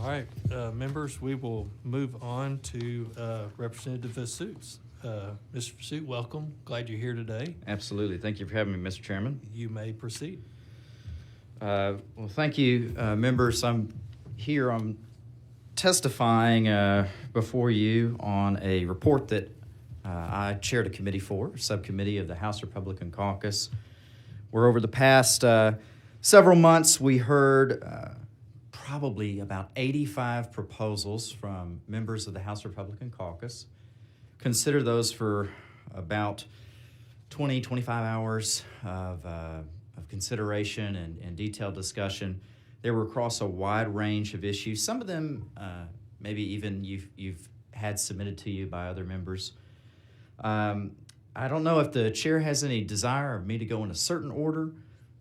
All right, members, we will move on to Representative Vasut. Mr. Vasut, welcome. Glad you're here today. Absolutely. Thank you for having me, Mr. Chairman. You may proceed. Well, thank you, members. I'm testifying before you on a report that I chaired a committee for, a subcommittee of the House Republican Caucus, where over the past several months we heard probably about 85 proposals from members of the House Republican Caucus. Consider those for about 20, 25 hours of consideration and detailed discussion. They were across a wide range of issues. Some of them maybe even you've had submitted to you by other members. I don't know if the chair has any desire of me to go in a certain order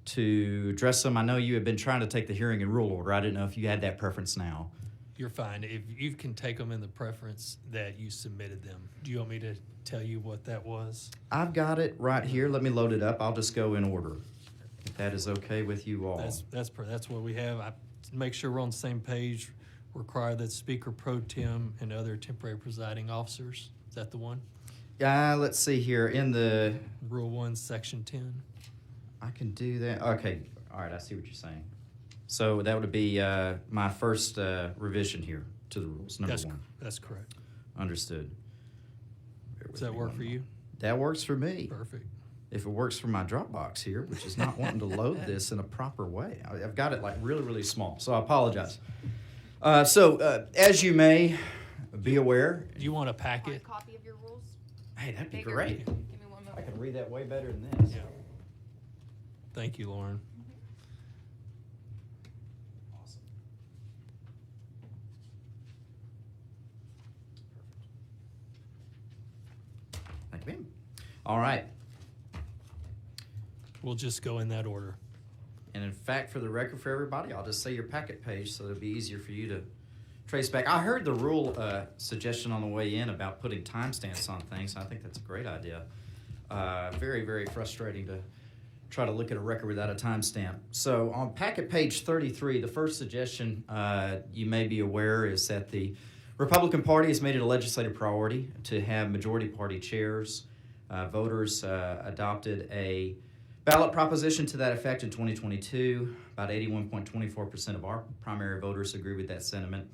to address them. I know you have been trying to take the hearing in rule order. I didn't know if you had that preference now. You're fine. If you can take them in the preference that you submitted them. Do you want me to tell you what that was? I've got it right here. Let me load it up. I'll just go in order, if that is okay with you all. That's what we have. To make sure we're on the same page, require that Speaker Pro Tem and other temporary presiding officers. Is that the one? Let's see here. In the Rule 1, Section 10. I can do that. Okay. All right. I see what you're saying. So that would be my first revision here to the rules, number one. That's correct. Understood. Does that work for you? That works for me. Perfect. If it works for my Dropbox here, which is not wanting to load this in a proper way. I've got it like really, really small, so I apologize. So as you may be aware. Do you want a packet? A copy of your rules? Hey, that'd be Bigger. great. Give me one I moment. can read that way better than this. Yeah. Thank you, Lauren. Awesome. Thank you, ma'am. All right. We'll just go in that order. And in fact, for the record for everybody, I'll just say your packet page so it'll be easier for you to trace back. I heard the rule suggestion on the way in about putting timestamps on things. I think that's a great idea. Very, very frustrating to try to look at a record without a timestamp. So on packet page 33, the first suggestion you may be aware is that the Republican Party has made it a legislative priority to have majority party chairs. Voters adopted a ballot proposition to that effect in 2022. About 81.24% of our primary voters agree with that sentiment.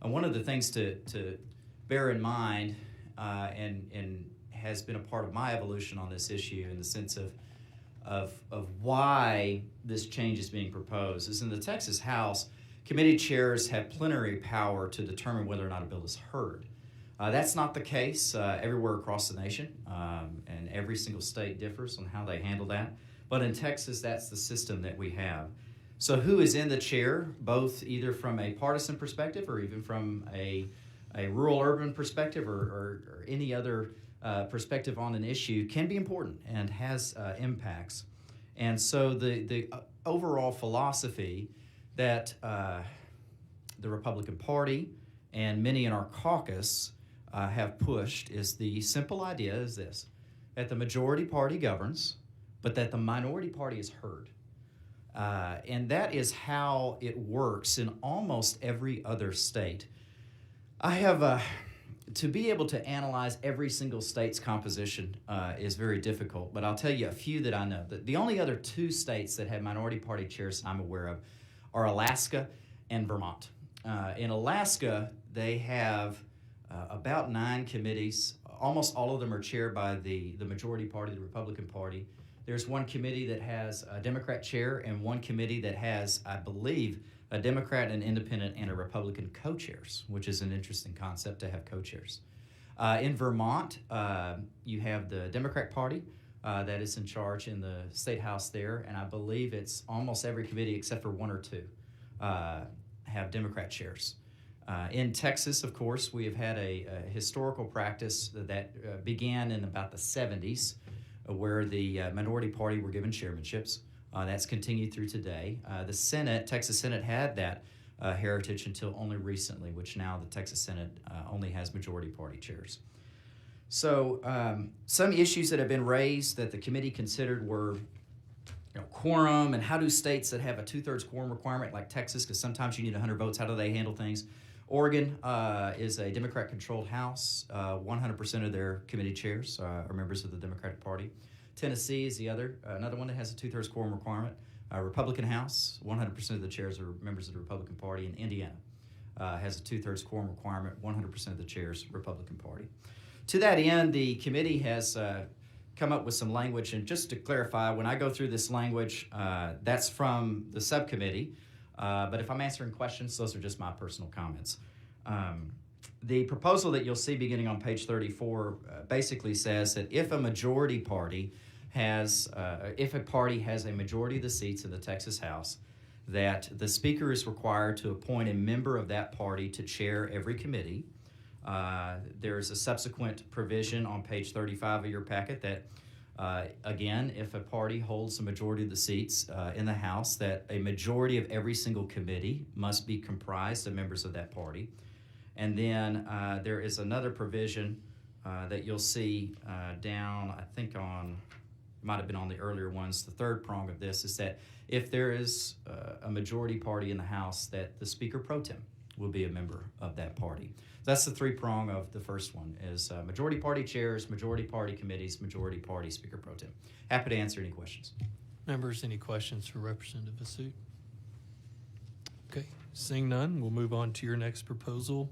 One of the things to bear in mind and has been a part of my evolution on this issue in the sense of why this change is being proposed is in the Texas House, committee chairs have plenary power to determine whether or not a bill is heard. That's not the case everywhere across the nation, and every single state differs on how they handle that. But in Texas, that's the system that we have. So who is in the chair, both either from a partisan perspective or even from a rural-urban perspective or any other perspective on an issue, can be important and has impacts. And so the overall philosophy that the Republican Party and many in our caucus have pushed is the simple idea is this, that the majority party governs, but that the minority party is heard. And that is how it works in almost every other state. I have, to be able to analyze every single state's composition is very difficult, but I'll tell you a few that I know. The only other two states that have minority party chairs I'm aware of are Alaska and Vermont. In Alaska, they have about 9 committees. Almost all of them are chaired by the majority party, the Republican Party. There's one committee that has a Democrat chair and one committee that has, I believe, a Democrat, an independent, and a Republican co-chairs, which is an interesting concept to have co-chairs. In Vermont, you have the Democrat Party that is in charge in the state house there, and I believe it's almost every committee except for 1 or 2 have Democrat chairs. In Texas, of course, we have had a historical practice that began in about the 70s, where the minority party were given chairmanships. That's continued through today. The Senate, Texas Senate had that heritage until only recently, which now the Texas Senate only has majority party chairs. So some issues that have been raised that the committee considered were quorum and how do states that have a 2/3 quorum requirement, like Texas, because sometimes you need 100 votes, how do they handle things? Oregon is a Democrat-controlled House. 100% of their committee chairs are members of the Democratic Party. Tennessee is another one that has a 2/3 quorum requirement. Republican House, 100% of the chairs are members of the Republican Party. And Indiana has a 2/3 quorum requirement, 100% of the chairs, Republican Party. To that end, the committee has come up with some language, and just to clarify, when I go through this language, that's from the subcommittee, but if I'm answering questions, those are just my personal comments. The proposal that you'll see beginning on page 34 basically says that if a party has a majority of the seats in the Texas House, that the Speaker is required to appoint a member of that party to chair every committee. There's a subsequent provision on page 35 of your packet that, again, if a party holds a majority of the seats in the House, that a majority of every single committee must be comprised of members of that party. And then there is another provision that you'll see down, I think might have been on the earlier ones. The third prong of this is that if there is a majority party in the House, that the Speaker pro tem will be a member of that party. That's the three prong of the first one, is majority party chairs, majority party committees, majority party Speaker pro tem. Happy to answer any questions. Members, any questions for Representative Vasut? Okay, seeing none, we'll move on to your next proposal,